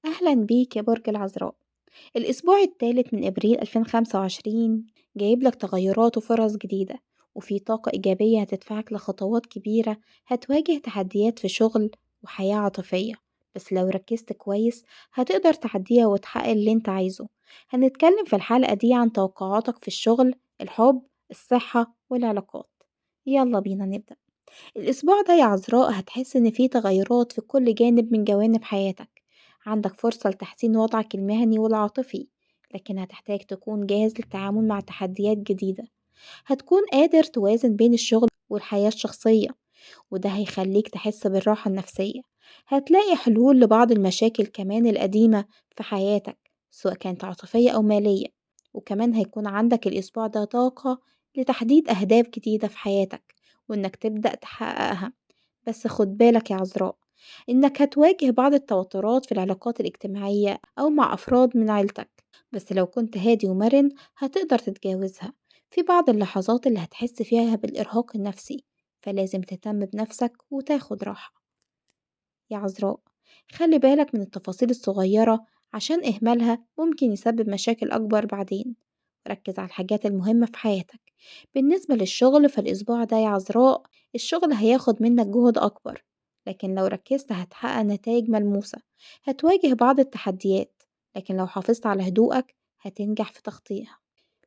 أهلا بيك يا برج العذراء. الأسبوع الثالث من أبريل 2025 جايب لك تغيرات وفرص جديدة، وفي طاقة إيجابية هتدفعك لخطوات كبيرة. هتواجه تحديات في شغل وحياة عاطفية، بس لو ركزت كويس هتقدر تعديها وتحقق اللي انت عايزه. هنتكلم في الحلقة دي عن توقعاتك في الشغل، الحب، الصحة والعلاقات. يلا بينا نبدأ. الأسبوع ده يا عذراء هتحس إن في تغيرات في كل جانب من جوانب حياتك. عندك فرصة لتحسين وضعك المهني والعاطفي، لكن هتحتاج تكون جاهز للتعامل مع تحديات جديدة. هتكون قادر توازن بين الشغل والحياة الشخصية، وده هيخليك تحس بالراحة النفسية. هتلاقي حلول لبعض المشاكل كمان القديمة في حياتك، سواء كانت عاطفية أو مالية. وكمان هيكون عندك الأسبوع ده طاقة لتحديد أهداف جديدة في حياتك، وإنك تبدأ تحققها. بس خد بالك يا عذراء، إنك هتواجه بعض التوترات في العلاقات الاجتماعية أو مع أفراد من عيلتك، بس لو كنت هادي ومرن هتقدر تتجاوزها. في بعض اللحظات اللي هتحس فيها بالإرهاق النفسي، فلازم تهتم بنفسك وتاخد راحة. يا عذراء، خلي بالك من التفاصيل الصغيرة، عشان إهمالها ممكن يسبب مشاكل أكبر بعدين. ركز على الحاجات المهمة في حياتك. بالنسبة للشغل فالأسبوع ده يا عذراء، الشغل هياخد منك جهد أكبر، لكن لو ركزت هتحقق نتائج ملموسة. هتواجه بعض التحديات، لكن لو حافظت على هدوءك هتنجح في تخطيها.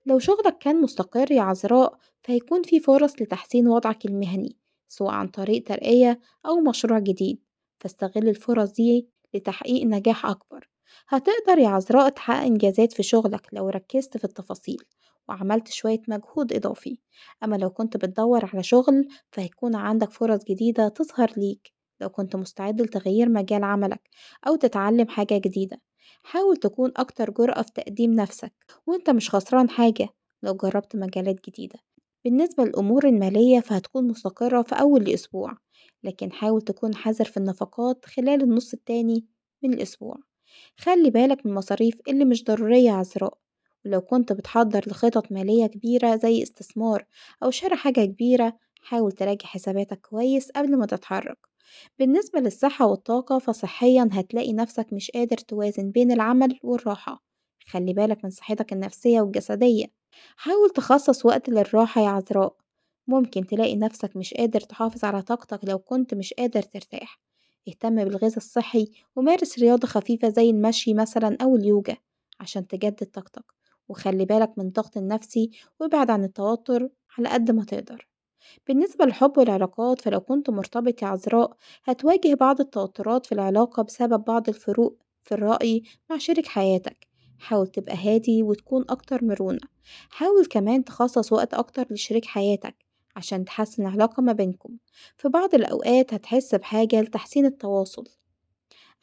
لو شغلك كان مستقر يا عذراء، فهيكون في فرص لتحسين وضعك المهني، سواء عن طريق ترقية أو مشروع جديد. فاستغل الفرص دي لتحقيق نجاح أكبر. هتقدر يا عذراء تحقق إنجازات في شغلك لو ركزت في التفاصيل وعملت شوية مجهود إضافي. أما لو كنت بتدور على شغل، فهيكون عندك فرص جديدة تظهر ليك لو كنت مستعد لتغيير مجال عملك أو تتعلم حاجة جديدة. حاول تكون أكتر جرأة في تقديم نفسك، وانت مش خسران حاجة لو جربت مجالات جديدة. بالنسبة للأمور المالية فهتكون مستقرة في أول الأسبوع، لكن حاول تكون حذر في النفقات خلال النص التاني من الأسبوع. خلي بالك من المصاريف اللي مش ضرورية يا عذراء. ولو كنت بتحضر لخطط مالية كبيرة زي استثمار أو شراء حاجة كبيرة، حاول تراجع حساباتك كويس قبل ما تتحرك. بالنسبة للصحة والطاقة فصحيا هتلاقي نفسك مش قادر توازن بين العمل والراحة. خلي بالك من صحتك النفسية والجسدية. حاول تخصص وقت للراحة يا عذراء. ممكن تلاقي نفسك مش قادر تحافظ على طاقتك لو كنت مش قادر ترتاح. اهتم بالغذاء الصحي ومارس رياضة خفيفة زي المشي مثلا أو اليوجا عشان تجدد طاقتك. وخلي بالك من الضغط النفسي وابعد عن التوتر على قد ما تقدر. بالنسبة للحب والعلاقات فلو كنت مرتبط يا عذراء، هتواجه بعض التوترات في العلاقة بسبب بعض الفروق في الرأي مع شريك حياتك. حاول تبقى هادي وتكون أكتر مرونة. حاول كمان تخصص وقت أكتر لشريك حياتك عشان تحسن العلاقة ما بينكم. في بعض الأوقات هتحس بحاجة لتحسين التواصل.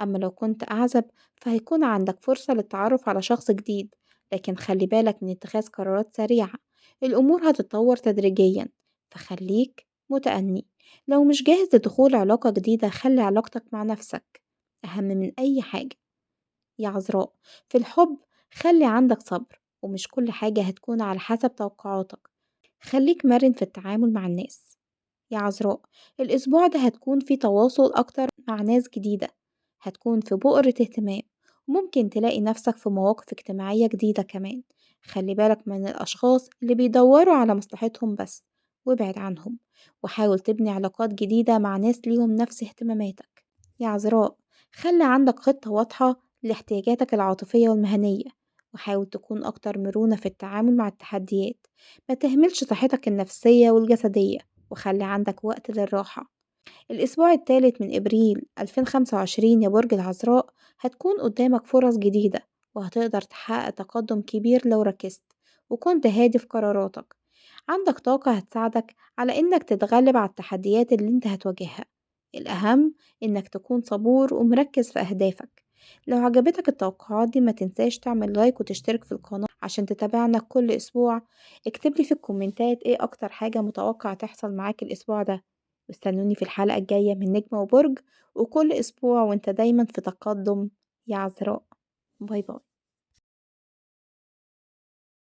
أما لو كنت أعزب، فهيكون عندك فرصة للتعرف على شخص جديد، لكن خلي بالك من اتخاذ قرارات سريعة. الأمور هتتطور تدريجيا، فخليك متأني. لو مش جاهز لدخول علاقة جديدة، خلي علاقتك مع نفسك أهم من أي حاجة. يا عذراء، في الحب خلي عندك صبر، ومش كل حاجة هتكون على حسب توقعاتك. خليك مرن في التعامل مع الناس. يا عذراء، الأسبوع ده هتكون في تواصل أكتر مع ناس جديدة. هتكون في بؤرة اهتمام، وممكن تلاقي نفسك في مواقف اجتماعية جديدة كمان. خلي بالك من الأشخاص اللي بيدوروا على مصلحتهم بس، وابعد عنهم. وحاول تبني علاقات جديدة مع ناس ليهم نفس اهتماماتك. يا عذراء، خلي عندك خطة واضحة لاحتياجاتك العاطفية والمهنية، وحاول تكون أكتر مرونة في التعامل مع التحديات. ما تهملش صحتك النفسية والجسدية، وخلي عندك وقت للراحة. الأسبوع الثالث من إبريل 2025 يا برج العذراء، هتكون قدامك فرص جديدة، وهتقدر تحقق تقدم كبير لو ركزت وكنت هادي في قراراتك. عندك طاقة هتساعدك على إنك تتغلب على التحديات اللي انت هتواجهها. الأهم إنك تكون صبور ومركز في أهدافك. لو عجبتك التوقعات دي ما تنساش تعمل لايك وتشترك في القناة عشان تتابعنا كل أسبوع. اكتبلي في الكومنتات ايه أكتر حاجة متوقع تحصل معاك الأسبوع ده. واستنوني في الحلقة الجاية من نجمة وبرج، وكل أسبوع وانت دايما في تقدم يا عذراء. باي باي.